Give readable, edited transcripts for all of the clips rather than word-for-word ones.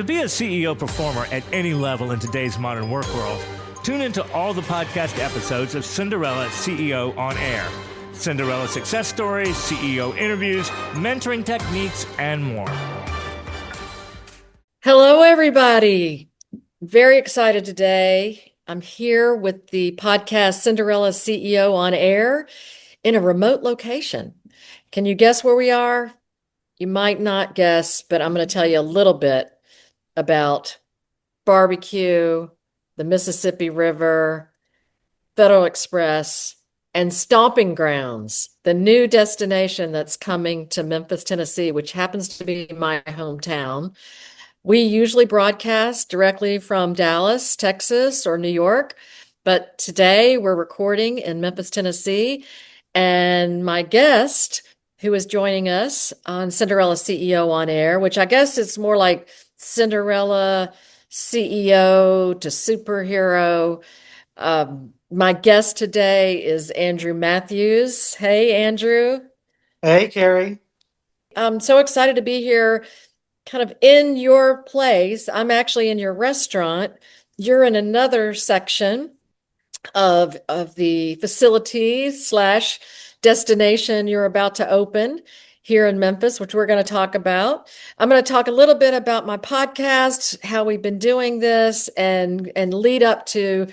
To be a CEO performer at any level in today's modern work world, tune into all the podcast episodes of Cinderella CEO on Air. Cinderella success stories, CEO interviews, mentoring techniques, and more. Hello, everybody. Very excited today. I'm here with the podcast Cinderella CEO on Air in a remote location. Can you guess where we are? You might not guess, but I'm going to tell you a little bit about barbecue, the Mississippi River, Federal Express, and Stomping Grounds, the new destination that's coming to Memphis, Tennessee, which happens to be my hometown. We usually broadcast directly from Dallas, Texas, or New York, but today we're recording in Memphis, Tennessee, and my guest, who is joining us on Cinderella CEO on Air, which I guess it's more like Cinderella CEO to superhero. My guest today is Andrew Mathewes. Hey, Andrew. Hey, Cary. I'm so excited to be here, kind of in your place. I'm actually in your restaurant. You're in another section of the facilities slash destination you're about to open here in Memphis, which we're going to talk about. I'm going to talk a little bit about my podcast, how we've been doing this, and lead up to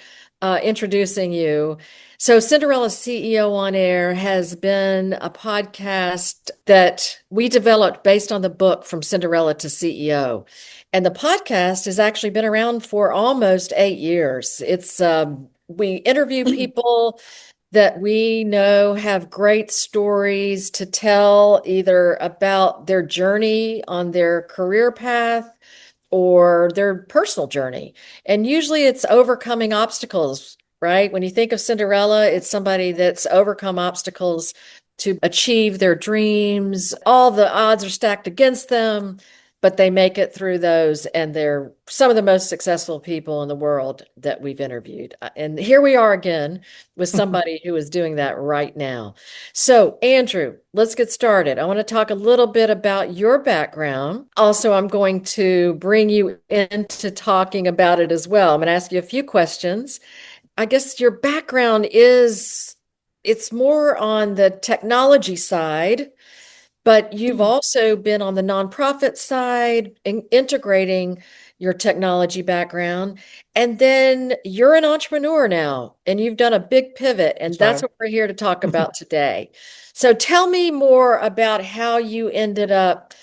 introducing you. So Cinderella CEO on Air has been a podcast that we developed based on the book From Cinderella to CEO. And the podcast has actually been around for almost 8 years. It's we interview people that we know have great stories to tell, either about their journey on their career path or their personal journey. And usually it's overcoming obstacles, right? When you think of Cinderella, it's somebody that's overcome obstacles to achieve their dreams. All the odds are stacked against them, but they make it through those, and they're some of the most successful people in the world that we've interviewed. And here we are again with somebody who is doing that right now. So, Andrew, let's get started. I want to talk a little bit about your background. Also, I'm going to bring you into talking about it as well. I'm going to ask you a few questions. I guess your background it's more on the technology side, but you've also been on the nonprofit side, integrating your technology background. And then you're an entrepreneur now, and you've done a big pivot. And that's what we're here to talk about today. So tell me more about how you ended up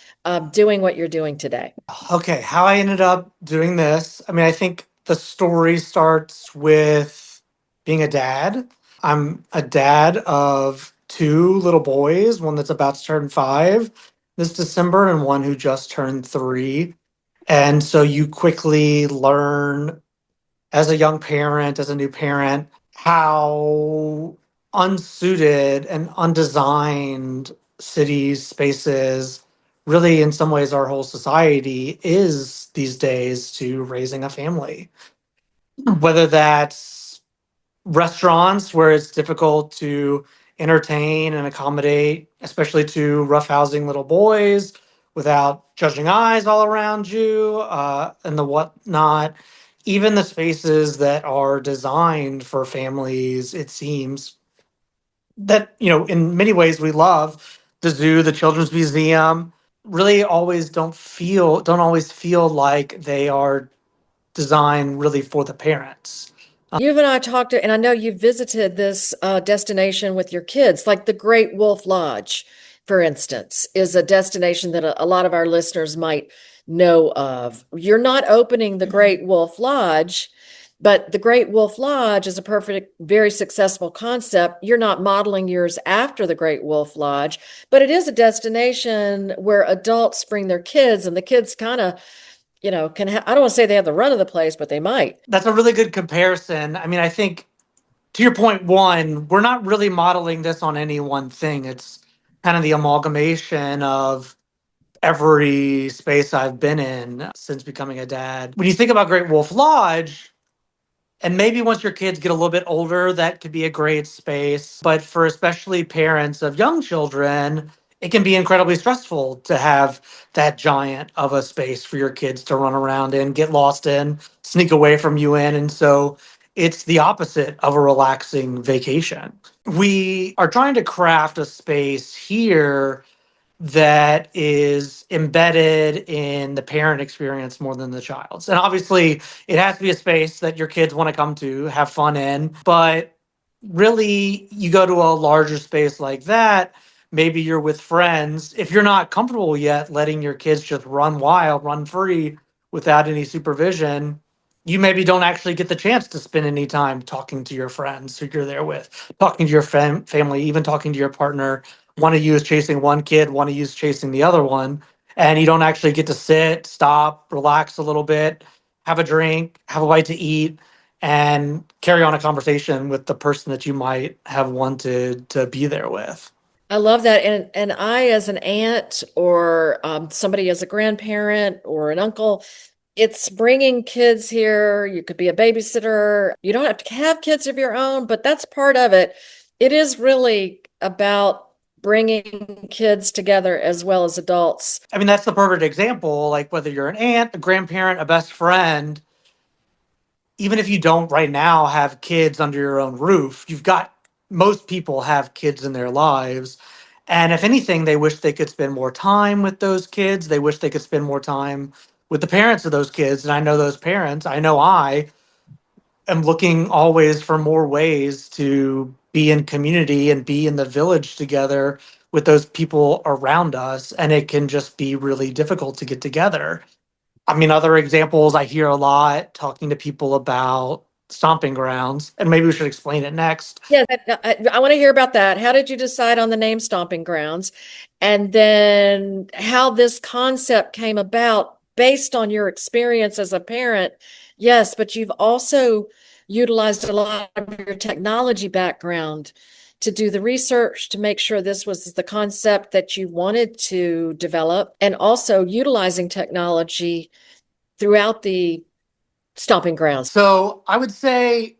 doing what you're doing today. Okay, how I ended up doing this. I mean, I think the story starts with being a dad. I'm a dad of 2 little boys, one that's about to turn 5 this December and one who just turned 3. And so you quickly learn as a young parent, as a new parent, how unsuited and undesigned cities, spaces, really in some ways our whole society is these days to raising a family. Whether that's restaurants where it's difficult to entertain and accommodate, especially to roughhousing little boys without judging eyes all around you, and the whatnot. Even the spaces that are designed for families, it seems that, in many ways we love the zoo, the children's museum, really don't always feel like they are designed really for the parents. You and I talked to, and I know you visited this destination with your kids, like the Great Wolf Lodge, for instance, is a destination that a lot of our listeners might know of. You're not opening the Great Wolf Lodge, but the Great Wolf Lodge is a perfect, very successful concept. You're not modeling yours after the Great Wolf Lodge, but it is a destination where adults bring their kids, and the kids kind of I don't want to say they have the run of the place, but they might. That's a really good comparison. I mean, I think to your point, one, we're not really modeling this on any one thing. It's kind of the amalgamation of every space I've been in since becoming a dad. When you think about Great Wolf Lodge, and maybe once your kids get a little bit older, that could be a great space. But for especially parents of young children, it can be incredibly stressful to have that giant of a space for your kids to run around in, get lost in, sneak away from you in. And so it's the opposite of a relaxing vacation. We are trying to craft a space here that is embedded in the parent experience more than the child's. And obviously, it has to be a space that your kids want to come to, have fun in. But really, you go to a larger space like that, maybe you're with friends. If you're not comfortable yet letting your kids just run wild, run free without any supervision, you maybe don't actually get the chance to spend any time talking to your friends who you're there with, talking to your family, even talking to your partner. One of you is chasing one kid, one of you is chasing the other one, and you don't actually get to sit, stop, relax a little bit, have a drink, have a bite to eat, and carry on a conversation with the person that you might have wanted to be there with. I love that. And I, as an aunt or somebody as a grandparent or an uncle, it's bringing kids here. You could be a babysitter. You don't have to have kids of your own, but that's part of it. It is really about bringing kids together as well as adults. I mean, that's the perfect example. Like whether you're an aunt, a grandparent, a best friend, even if you don't right now have kids under your own roof, most people have kids in their lives. And if anything, they wish they could spend more time with those kids. They wish they could spend more time with the parents of those kids. And I know those parents, I know I am looking always for more ways to be in community and be in the village together with those people around us. And it can just be really difficult to get together. I mean, other examples I hear a lot talking to people about Stomping Grounds, and maybe we should explain it next. Yeah, I want to hear about that. How did you decide on the name Stomping Grounds? And then how this concept came about based on your experience as a parent. Yes, but you've also utilized a lot of your technology background to do the research to make sure this was the concept that you wanted to develop, and also utilizing technology throughout the Stomping Grounds. So I would say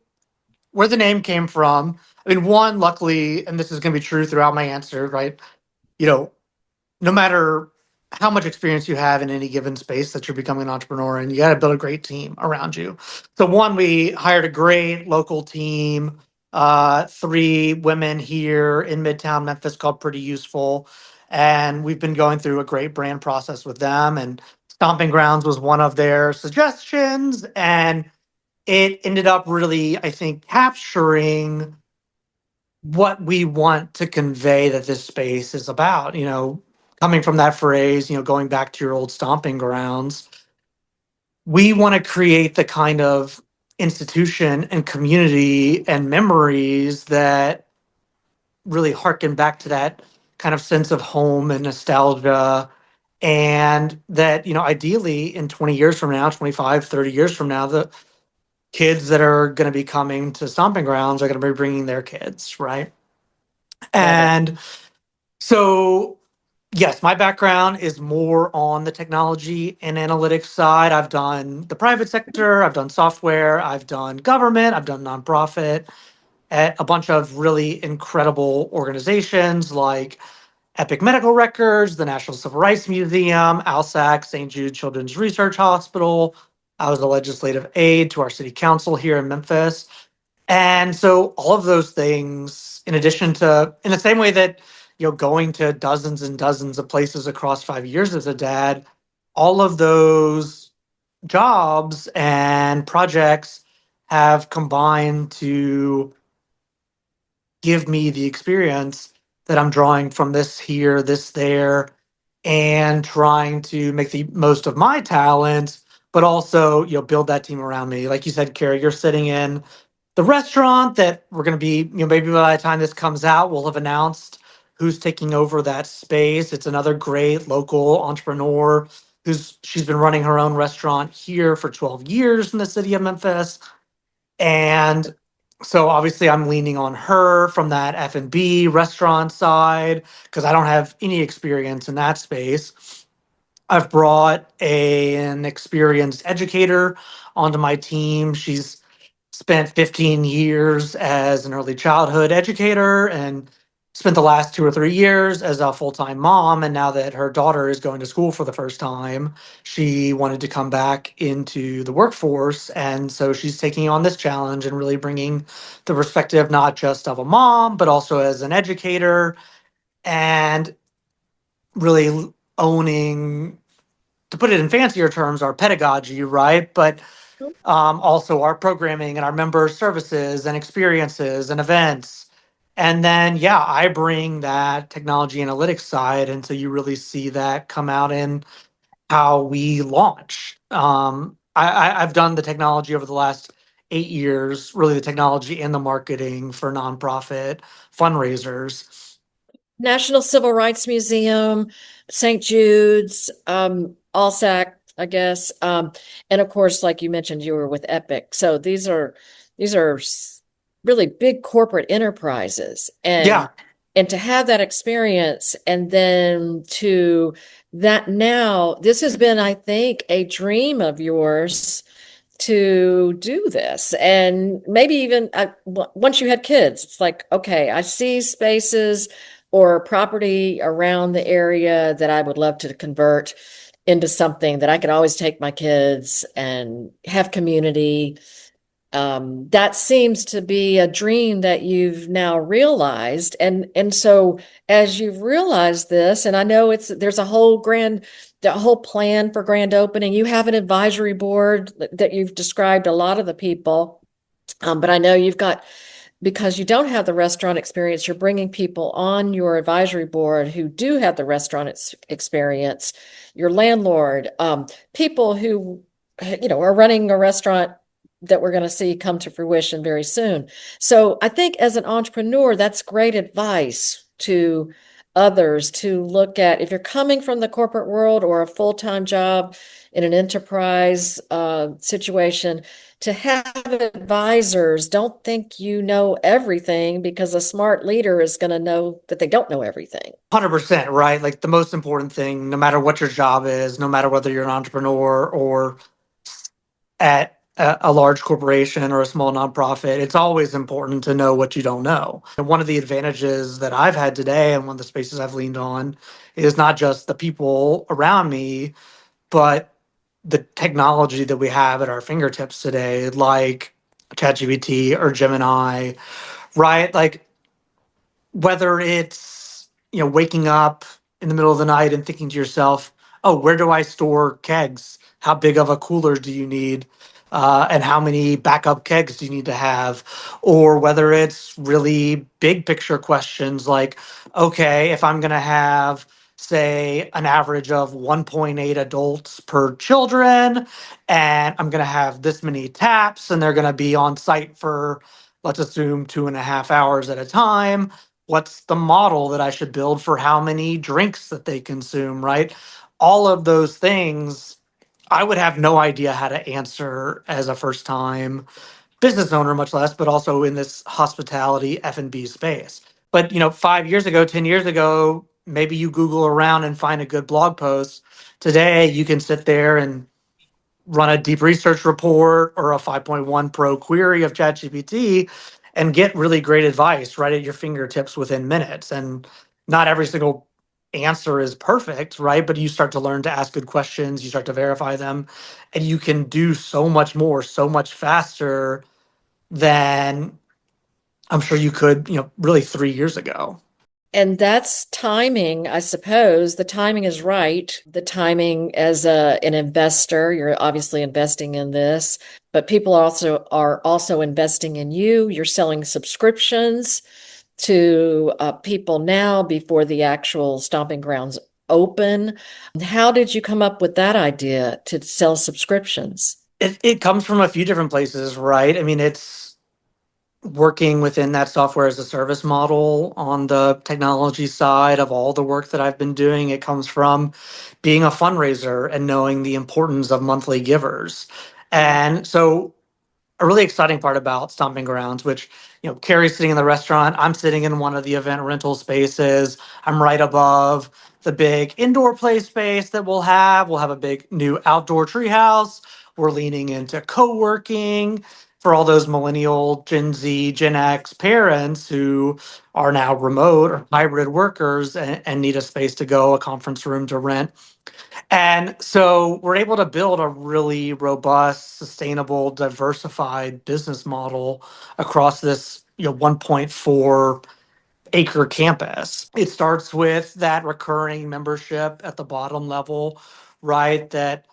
where the name came from. I mean, one, luckily, and this is going to be true throughout my answer, right? You know, no matter how much experience you have in any given space that you're becoming an entrepreneur in, you got to build a great team around you. So, one, we hired a great local team, 3 women here in Midtown Memphis called Pretty Useful. And we've been going through a great brand process with them. And Stomping Grounds was one of their suggestions. And it ended up really, I think, capturing what we want to convey that this space is about. Coming from that phrase, going back to your old stomping grounds, we want to create the kind of institution and community and memories that really harken back to that kind of sense of home and nostalgia. And that, ideally in 20 years from now, 25, 30 years from now, the kids that are going to be coming to Stomping Grounds are going to be bringing their kids, right? And so, yes, my background is more on the technology and analytics side. I've done the private sector, I've done software, I've done government, I've done nonprofit at a bunch of really incredible organizations like Epic Medical Records, the National Civil Rights Museum, ALSAC, St. Jude Children's Research Hospital. I was a legislative aide to our city council here in Memphis. And so all of those things, in addition to, in the same way that, going to dozens and dozens of places across 5 years as a dad, all of those jobs and projects have combined to give me the experience that I'm drawing from this here, this there, and trying to make the most of my talents, but also, build that team around me. Like you said, Cary, you're sitting in the restaurant that we're going to be, maybe by the time this comes out, we'll have announced who's taking over that space. It's another great local entrepreneur she's been running her own restaurant here for 12 years in the city of Memphis. And so obviously I'm leaning on her from that F&B restaurant side because I don't have any experience in that space. I've brought an experienced educator onto my team. She's spent 15 years as an early childhood educator and spent the last 2 or 3 years as a full-time mom, and now that her daughter is going to school for the first time, she wanted to come back into the workforce, and so she's taking on this challenge and really bringing the perspective not just of a mom but also as an educator, and really owning, to put it in fancier terms, our pedagogy, right? But also our programming and our member services and experiences and events. And then, yeah, I bring that technology analytics side. And so you really see that come out in how we launch. I've done the technology over the last 8 years, really the technology and the marketing for nonprofit fundraisers. National Civil Rights Museum, St. Jude's, ALSAC, I guess. And of course, like you mentioned, you were with Epic. So these are really big corporate enterprises. Yeah, And to have that experience and then to that now, this has been, I think, a dream of yours to do this. And maybe even once you had kids, it's like, okay, I see spaces or property around the area that I would love to convert into something that I could always take my kids and have community. That seems to be a dream that you've now realized. And so as you've realized this, and I know there's the whole plan for grand opening. You have an advisory board that you've described a lot of the people. But I know because you don't have the restaurant experience, you're bringing people on your advisory board who do have the restaurant experience, your landlord, people who, are running a restaurant that we're going to see come to fruition very soon. So I think as an entrepreneur, that's great advice to others to look at if you're coming from the corporate world or a full-time job in an enterprise situation, to have advisors. Don't think you know everything, because a smart leader is going to know that they don't know everything. 100%, right? Like the most important thing, no matter what your job is, no matter whether you're an entrepreneur or at a large corporation or a small nonprofit, it's always important to know what you don't know. And one of the advantages that I've had today, and one of the spaces I've leaned on, is not just the people around me, but the technology that we have at our fingertips today, like ChatGPT or Gemini, right? Like whether it's, waking up in the middle of the night and thinking to yourself, oh, where do I store kegs? How big of a cooler do you need? And how many backup kegs do you need to have? Or whether it's really big picture questions like, okay, if I'm going to have, say, an average of 1.8 adults per children, and I'm going to have this many taps, and they're going to be on site for, let's assume, 2.5 hours at a time. What's the model that I should build for how many drinks that they consume, right? All of those things I would have no idea how to answer as a first time business owner, much less, but also in this hospitality F&B space. But 5 years ago, 10 years ago, maybe you Google around and find a good blog post. Today you can sit there and run a deep research report or a 5.1 pro query of ChatGPT and get really great advice right at your fingertips within minutes. And not every single answer is perfect, right? But you start to learn to ask good questions, you start to verify them, and you can do so much more, so much faster than I'm sure you could, really 3 years ago. And that's timing, I suppose. The timing is right. The timing as an investor, you're obviously investing in this, but people are also investing in you. You're selling subscriptions to people now before the actual Stomping Grounds open. How did you come up with that idea to sell subscriptions? It comes from a few different places, right? I mean, it's working within that software as a service model on the technology side of all the work that I've been doing. It comes from being a fundraiser and knowing the importance of monthly givers. And so a really exciting part about Stomping Grounds, which, Cary's sitting in the restaurant, I'm sitting in one of the event rental spaces. I'm right above the big indoor play space that we'll have. We'll have a big new outdoor treehouse. We're leaning into co-working. for all those millennial, Gen Z, Gen X parents who are now remote or hybrid workers and need a space to go, a conference room to rent. And so we're able to build a really robust, sustainable, diversified business model across this 1.4 acre campus. It starts with that recurring membership at the bottom level, right? That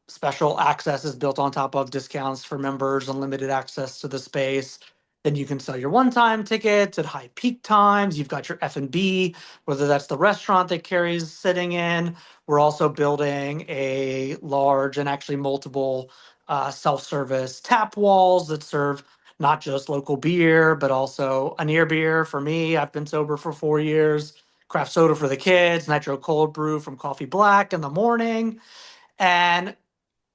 special access is built on top of discounts for members, unlimited access to the space. Then you can sell your one-time tickets at high peak times. You've got your F&B, whether that's the restaurant that Cary's sitting in. We're also building a large and actually multiple self-service tap walls that serve not just local beer, but also a near beer for me. I've been sober for 4 years. Craft soda for the kids, nitro cold brew from Coffee Black in the morning. And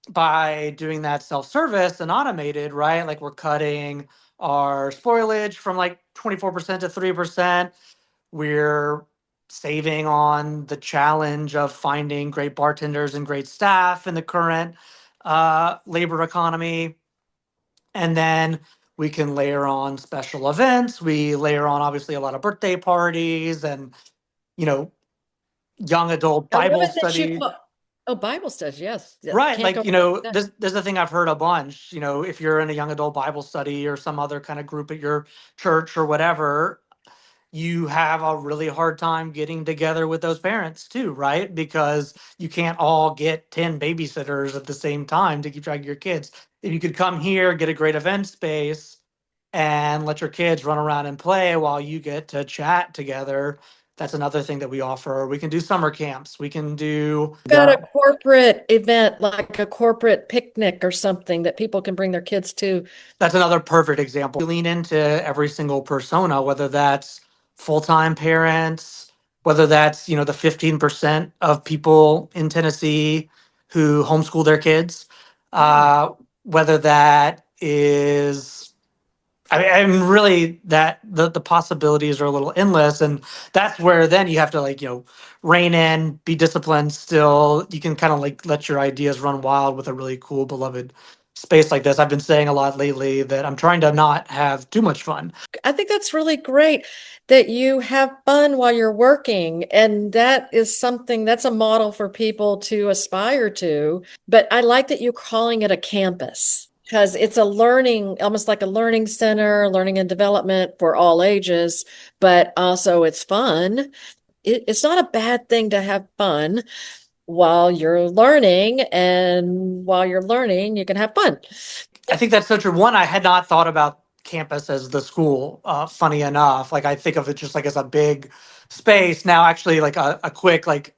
by doing that self-service and automated, right? Like we're cutting our spoilage from like 24% to 3%. We're saving on the challenge of finding great bartenders and great staff in the current labor economy. And then we can layer on special events. We layer on obviously a lot of birthday parties and, you know, young adult I love Bible it that you study. put, oh, Bible studies, yes. Right. Can't Like, go wrong with that. there's the thing I've heard a bunch, if you're in a young adult Bible study or some other kind of group at your church or whatever, you have a really hard time getting together with those parents too, right? Because you can't all get 10 babysitters at the same time to keep track of your kids. If you could come here, get a great event space, and let your kids run around and play while you get to chat together. That's another thing that we offer. We can do summer camps. We can do About a corporate event, like a corporate picnic or something that people can bring their kids to. That's another perfect example. We lean into every single persona, whether that's full-time parents, whether that's, the 15% of people in Tennessee who homeschool their kids, uh, whether that is I mean, really, that the possibilities are a little endless, and that's where then you have to like rein in, be disciplined. Still, you can kind of like let your ideas run wild with a really cool, beloved space like this. I've been saying a lot lately that I'm trying to not have too much fun. I think that's really great that you have fun while you're working. And that is something that's a model for people to aspire to. But I like that you're calling it a campus because it's a learning, almost like a learning center, learning and development for all ages, but also it's fun. It's not a bad thing to have fun while you're learning. And while you're learning, you can have fun. I think that's so true. One, I had not thought about campus as the school. Funny enough, like I think of it just like as a big space. Now, actually, like a quick like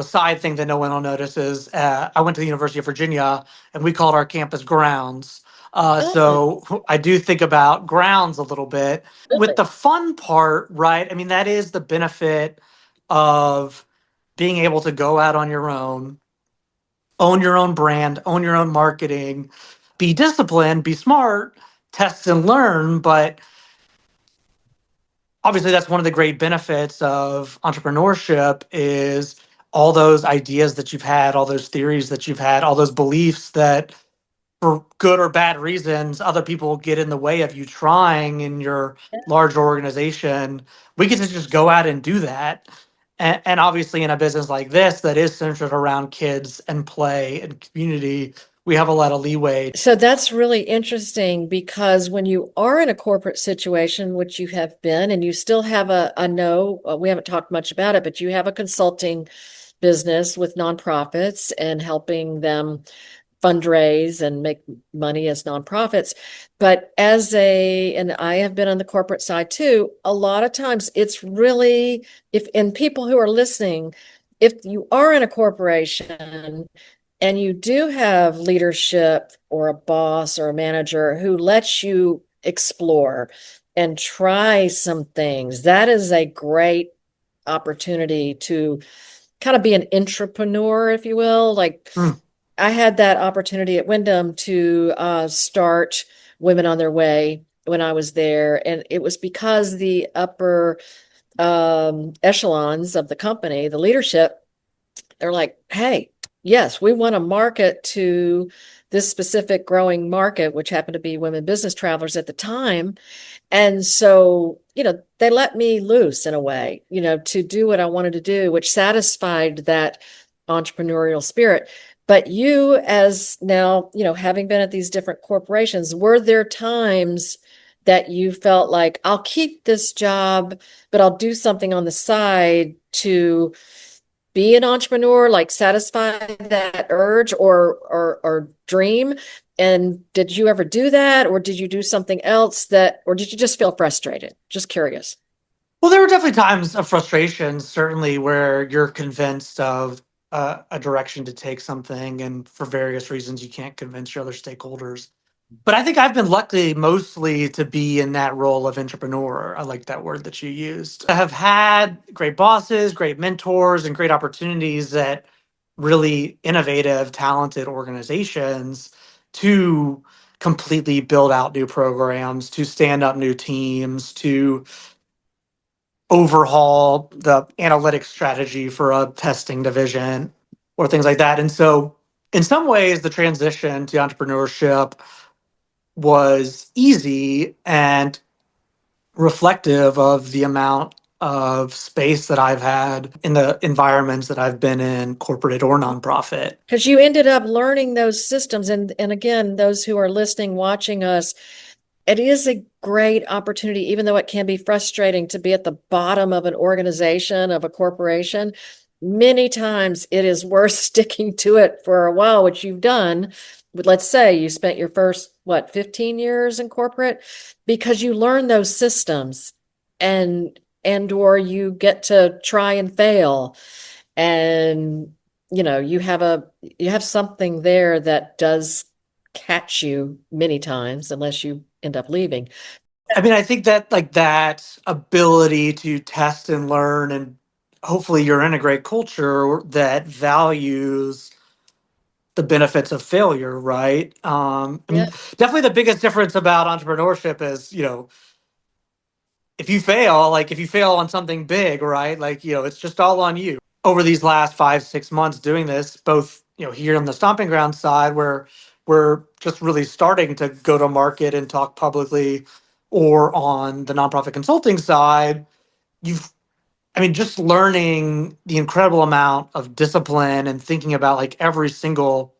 side thing that no one will notice is I went to the University of Virginia and we called our campus grounds. Oh, So I do think about grounds a little bit with really? the fun part, right? I mean, that is the benefit of being able to go out on your own your own brand, own your own marketing, be disciplined, be smart, test and learn. But obviously, that's one of the great benefits of entrepreneurship is all those ideas that you've had, all those theories that you've had, all those beliefs that for good or bad reasons, other people get in the way of you trying in your large organization. We get to just go out and do that. And obviously, in a business like this that is centered around kids and play and community, we have a lot of leeway. So that's really interesting because when you are in a corporate situation, which you have been, and you still have a no, we haven't talked much about it, but you have a consulting business with nonprofits and helping them fundraise and make money as nonprofits. But and I have been on the corporate side too, a lot of times it's really, and people who are listening, if you are in a corporation, and you do have leadership or a boss or a manager who lets you explore and try some things. That is a great opportunity to kind of be an entrepreneur, if you will. Like Mm. I had that opportunity at Wyndham to start Women on Their Way when I was there. And it was because the upper echelons of the company, the leadership, they're like, hey, yes, we want to market to this specific growing market, which happened to be women business travelers at the time. And so, they let me loose in a way, to do what I wanted to do, which satisfied that entrepreneurial spirit. But you, as now, having been at these different corporations, were there times that you felt like, I'll keep this job, but I'll do something on the side to be an entrepreneur, like satisfy that urge or dream? And did you ever do that, or did you do something else or did you just feel frustrated? Just curious. Well, there were definitely times of frustration, certainly, where you're convinced of a direction to take something, and for various reasons, you can't convince your other stakeholders. But I think I've been lucky mostly to be in that role of entrepreneur. I like that word that you used. I have had great bosses, great mentors, and great opportunities at really innovative, talented organizations to completely build out new programs, to stand up new teams, to overhaul the analytics strategy for a testing division or things like that. And so, in some ways, the transition to entrepreneurship was easy and reflective of the amount of space that I've had in the environments that I've been in, corporate or nonprofit. Because you ended up learning those systems. And again, those who are listening, watching us, it is a great opportunity, even though it can be frustrating to be at the bottom of an organization, of a corporation. Many times it is worth sticking to it for a while, which you've done. Let's say you spent your first, 15 years in corporate, because you learn those systems or you get to try and fail. And, you have something there that does catch you many times, unless you end up leaving. I mean, I think that that ability to test and learn, and hopefully you're in a great culture that values the benefits of failure, right? I mean, Yeah. definitely the biggest difference about entrepreneurship is, if you fail, if you fail on something big, right? It's just all on you. Over these last 5-6 months doing this, both, here on the Stomping Grounds side, where we're just really starting to go to market and talk publicly, or on the nonprofit consulting side, just learning the incredible amount of discipline and thinking about every single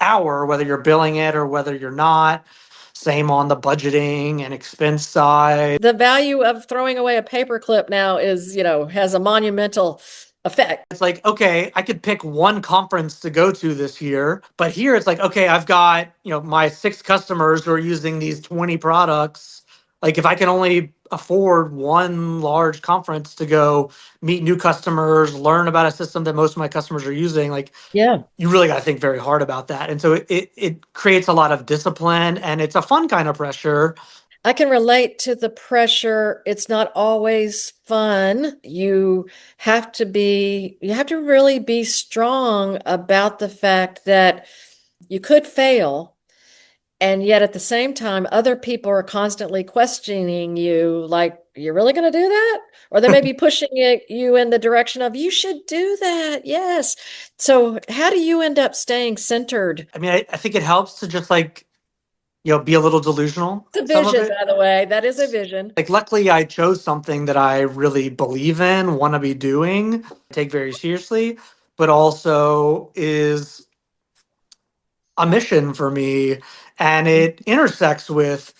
hour, whether you're billing it or whether you're not. Same on the budgeting and expense side. The value of throwing away a paperclip now is, has a monumental effect. It's okay, I could pick one conference to go to this year, but here it's okay, I've got, my 6 customers who are using these 20 products. If I can only afford one large conference to go meet new customers, learn about a system that most of my customers are using, Yeah. you really got to think very hard about that. And so it creates a lot of discipline, and it's a fun kind of pressure. I can relate to the pressure. It's not always fun. You have to really be strong about the fact that you could fail. And yet at the same time, other people are constantly questioning you, like, you're really going to do that? Or they may be pushing you in the direction of, you should do that. Yes. So how do you end up staying centered? I mean, I think it helps to just be a little delusional. It's a vision, by the way. That is a vision. Luckily, I chose something that I really believe in, want to be doing, take very seriously, but also is a mission for me. And it intersects with,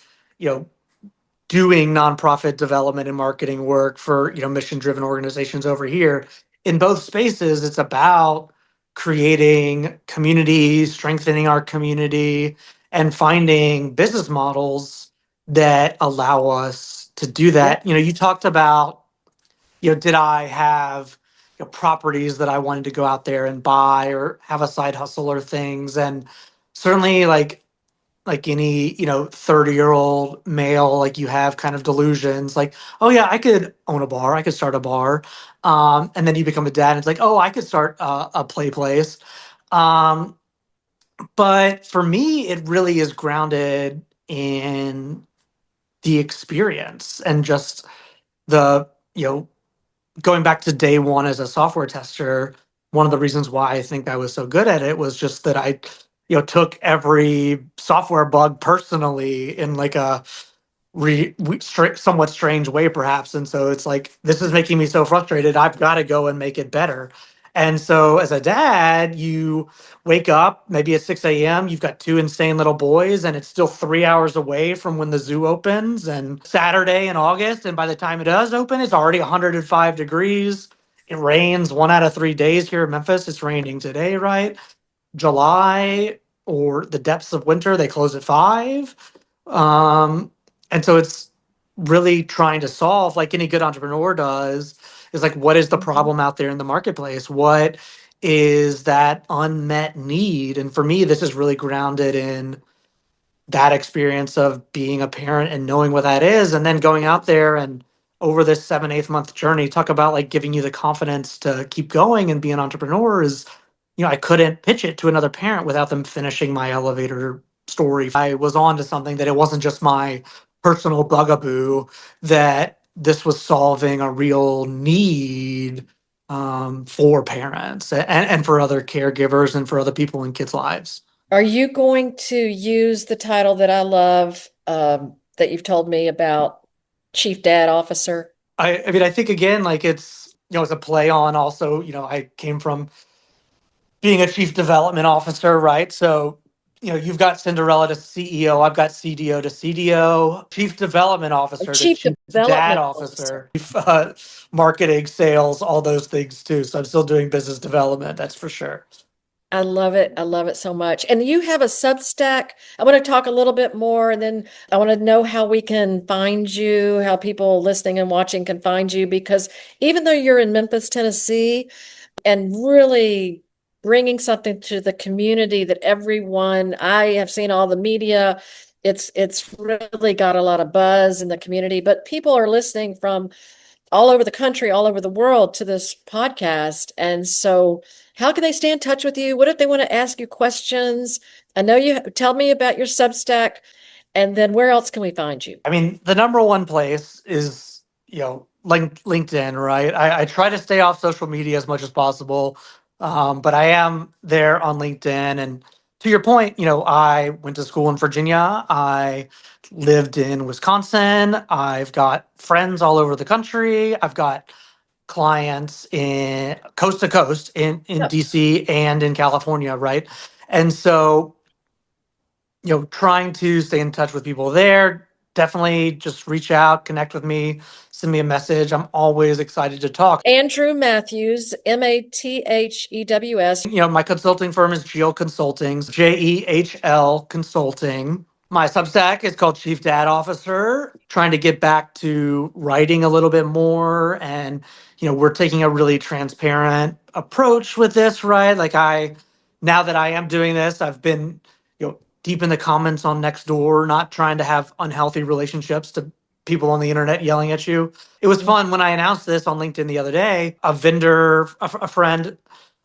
doing nonprofit development and marketing work for, mission-driven organizations over here. In both spaces, it's about creating community, strengthening our community, and finding business models that allow us to do that. You talked about, did I have properties that I wanted to go out there and buy or have a side hustle or things? And certainly any 30-year-old male, you have kind of delusions oh yeah, I could own a bar, I could start a bar, and then you become a dad and it's oh, I could start a play place. But for me, it really is grounded in the experience and just the going back to day one as a software tester. One of the reasons why I think I was so good at it was just that took every software bug personally in like a somewhat strange way, perhaps. And so it's like, this is making me so frustrated. I've got to go and make it better. And so as a dad, you wake up maybe at 6 a.m., you've got two insane little boys, and it's still 3 hours away from when the zoo opens, and Saturday in August. And by the time it does open, it's already 105 degrees. It rains 1 out of 3 days here in Memphis. It's raining today, right? July or the depths of winter, they close at 5. Um, and so it's really trying to solve, like any good entrepreneur does, is like, what is the problem out there in the marketplace? What is that unmet need? And for me, this is really grounded in that experience of being a parent and knowing what that is, and then going out there and over this 7, 8 month journey, talk about like giving you the confidence to keep going and be an entrepreneur is, I couldn't pitch it to another parent without them finishing my elevator story. I was on to something, that it wasn't just my personal bugaboo, that this was solving a real need for parents and for other caregivers and for other people in kids' lives. Are you going to use the title that I love, that you've told me about, Chief Dad Officer? I mean, I think again, like it's a play on also, I came from being a chief development officer, right? So, you've got Cinderella to CEO, I've got CDO to CDO, chief development officer to Chief chief dad Development Officer. officer, marketing, sales, all those things too. So I'm still doing business development, that's for sure. I love it. I love it so much. And you have a Substack. I want to talk a little bit more, and then I want to know how we can find you, how people listening and watching can find you, because even though you're in Memphis, Tennessee, and really bringing something to the community that everyone, I have seen all the media, it's really got a lot of buzz in the community, but people are listening from all over the country, all over the world to this podcast. And so how can they stay in touch with you? What if they want to ask you questions? I know you tell me about your Substack, and then where else can we find you? I mean, the number one place is, LinkedIn, right? I try to stay off social media as much as possible, but I am there on LinkedIn. And to your point, I went to school in Virginia. I lived in Wisconsin. I've got friends all over the country. I've got clients in coast to coast in Yep. DC and in California, right? And so, trying to stay in touch with people there. Definitely just reach out, connect with me, send me a message. I'm always excited to talk. Andrew Mathewes, Mathews. My consulting firm is Jehl Consulting, Jehl Consulting. My Substack is called Chief Dad Officer, trying to get back to writing a little bit more. And, we're taking a really transparent approach with this, right? Like now that I am doing this, I've been, deep in the comments on Nextdoor, not trying to have unhealthy relationships to people on the internet yelling at you. It was fun when I announced this on LinkedIn the other day. A vendor, a friend,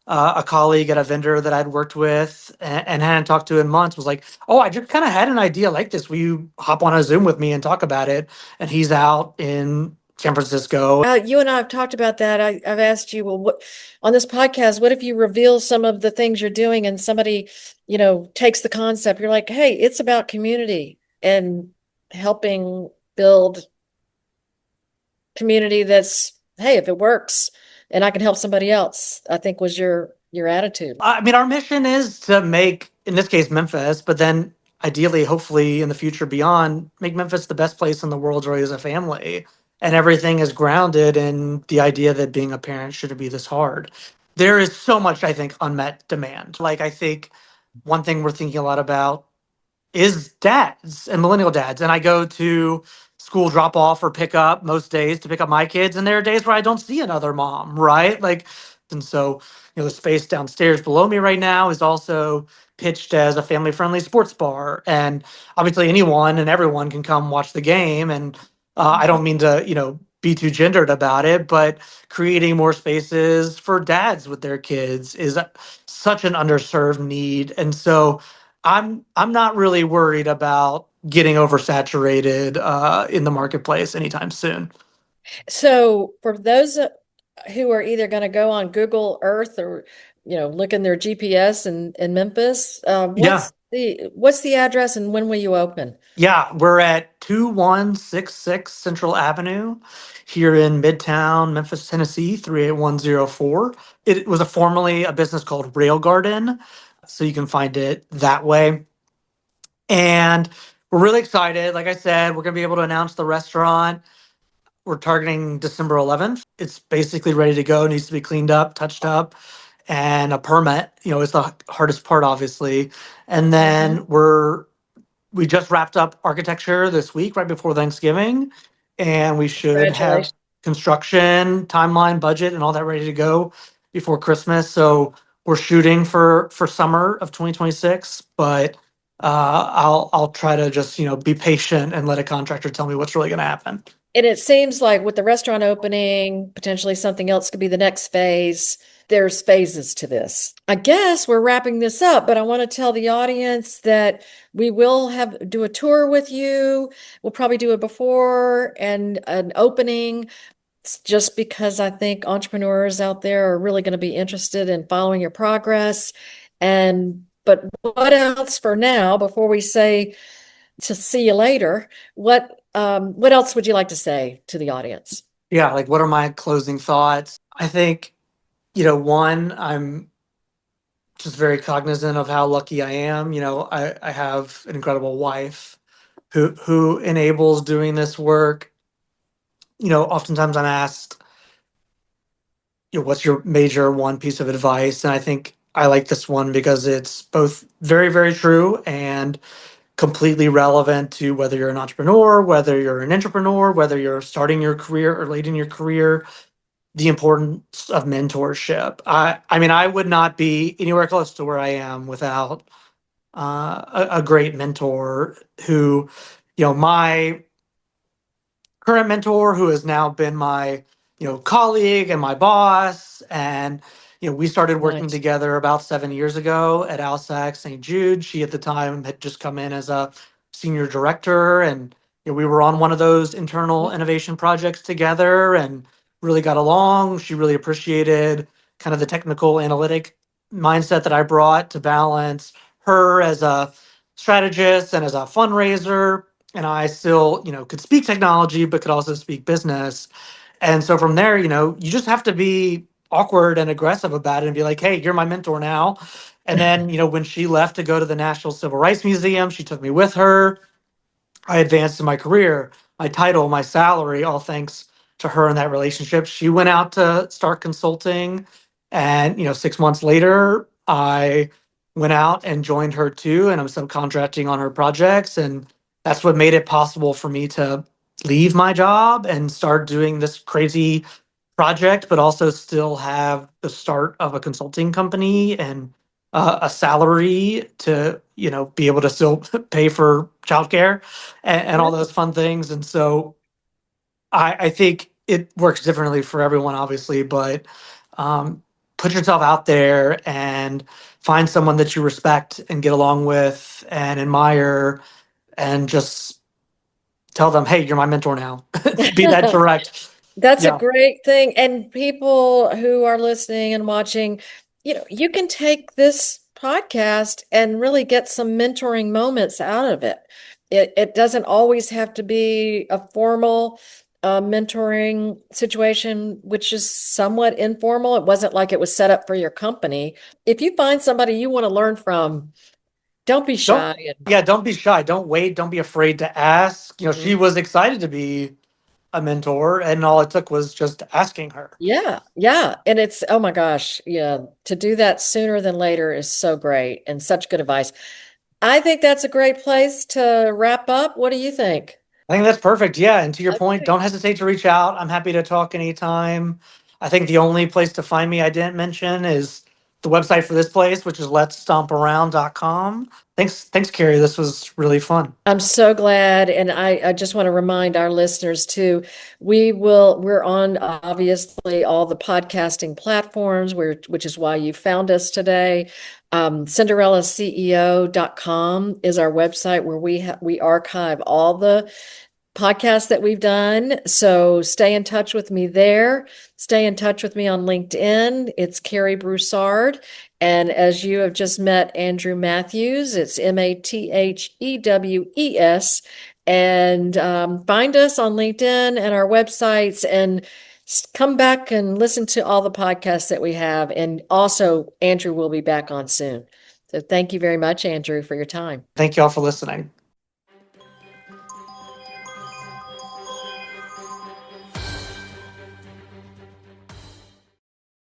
a colleague at a vendor that I'd worked with and hadn't talked to in months was like, "Oh, I just kind of had an idea like this. Will you hop on a Zoom with me and talk about it?" And he's out in San Francisco. You and I have talked about that. I've asked you, well, what on this podcast, what if you reveal some of the things you're doing and somebody, takes the concept? You're like, hey, it's about community and helping build community that's, hey, if it works and I can help somebody else, I think was your attitude. I mean, our mission is to make, in this case, Memphis, but then ideally, hopefully in the future beyond, make Memphis the best place in the world to raise a family. And everything is grounded in the idea that being a parent shouldn't be this hard. There is so much, I think, unmet demand. Like, I think one thing we're thinking a lot about is dads and millennial dads. And I go to school drop off or pick up most days to pick up my kids. And there are days where I don't see another mom, right? Like, and so, the space downstairs below me right now is also pitched as a family friendly sports bar. And obviously, anyone and everyone can come watch the game. And I don't mean to, be too gendered about it, but creating more spaces for dads with their kids is such an underserved need. And so, I'm not really worried about getting oversaturated in the marketplace anytime soon. So for those who are either going to go on Google Earth or look in their GPS in Memphis. Yeah. What's the address and when will you open? Yeah, we're at 2166 Central Avenue here in Midtown, Memphis, Tennessee, 38104. It was formerly a business called Rail Garden, so you can find it that way. And we're really excited. Like I said, we're going to be able to announce the restaurant. We're targeting December 11th. It's basically ready to go, needs to be cleaned up, touched up, and a permit, is the hardest part, obviously. And then we just wrapped up architecture this week, right before Thanksgiving, and we should have Congratulations. construction, timeline, budget, and all that ready to go before Christmas. So we're shooting for summer of 2026, but I'll try to just be patient and let a contractor tell me what's really going to happen. And it seems like with the restaurant opening, potentially something else could be the next phase. There's phases to this. I guess we're wrapping this up, but I want to tell the audience that we will do a tour with you. We'll probably do it before and an opening. It's just because I think entrepreneurs out there are really going to be interested in following your progress. But what else for now, before we say to see you later, what else would you like to say to the audience? Yeah, like what are my closing thoughts? I think, one, I'm just very cognizant of how lucky I am. I have an incredible wife who enables doing this work. Oftentimes I'm asked, what's your major one piece of advice? And I think I like this one because it's both very, very true and completely relevant to whether you're an entrepreneur, whether you're an entrepreneur, whether you're starting your career or late in your career, the importance of mentorship. I mean, I would not be anywhere close to where I am without a great mentor who, my current mentor who has now been my colleague and my boss, and we started working Nice. together about 7 years ago at Alsac St. Jude. She at the time had just come in as a senior director, and we were on one of those internal innovation projects together and really got along. She really appreciated kind of the technical analytic mindset that I brought to balance her as a strategist and as a fundraiser, and I still, could speak technology, but could also speak business. And so from there, you just have to be awkward and aggressive about it and be like, hey, you're my mentor now. And then, when she left to go to the National Civil Rights Museum, she took me with her. I advanced in my career, my title, my salary, all thanks to her and that relationship. She went out to start consulting. And, 6 months later, I went out and joined her too. And I'm subcontracting on her projects. And that's what made it possible for me to leave my job and start doing this crazy project, but also still have the start of a consulting company and a salary to be able to still pay for childcare and all those fun things. And so I think it works differently for everyone, obviously, but put yourself out there and find someone that you respect and get along with and admire, and just tell them, hey, you're my mentor now. Be that direct. That's a Yeah. great thing. And people who are listening and watching, you can take this podcast and really get some mentoring moments out of it. It doesn't always have to be a formal mentoring situation, which is somewhat informal. It wasn't like it was set up for your company. If you find somebody you want to learn from, don't be Don't, shy. yeah, don't be shy. Don't wait. Don't be afraid to ask. She was excited to be a mentor, and all it took was just asking her. Yeah, yeah. And oh my gosh, yeah, to do that sooner than later is so great and such good advice. I think that's a great place to wrap up. What do you think? I think that's perfect. Yeah. And to your point, Okay. don't hesitate to reach out. I'm happy to talk anytime. I think the only place to find me I didn't mention is the website for this place, which is letsstomparound.com. Thanks, Carrie. This was really fun. I'm so glad. And I just want to remind our listeners too, we're on obviously all the podcasting platforms, which is why you found us today. CinderellaCEO.com is our website where we archive all the podcasts that we've done. So stay in touch with me there. Stay in touch with me on LinkedIn. It's Cary Broussard. And as you have just met Andrew Mathewes, it's Mathewes. And find us on LinkedIn and our websites, and come back and listen to all the podcasts that we have. And also, Andrew will be back on soon. So thank you very much, Andrew, for your time. Thank you all for listening.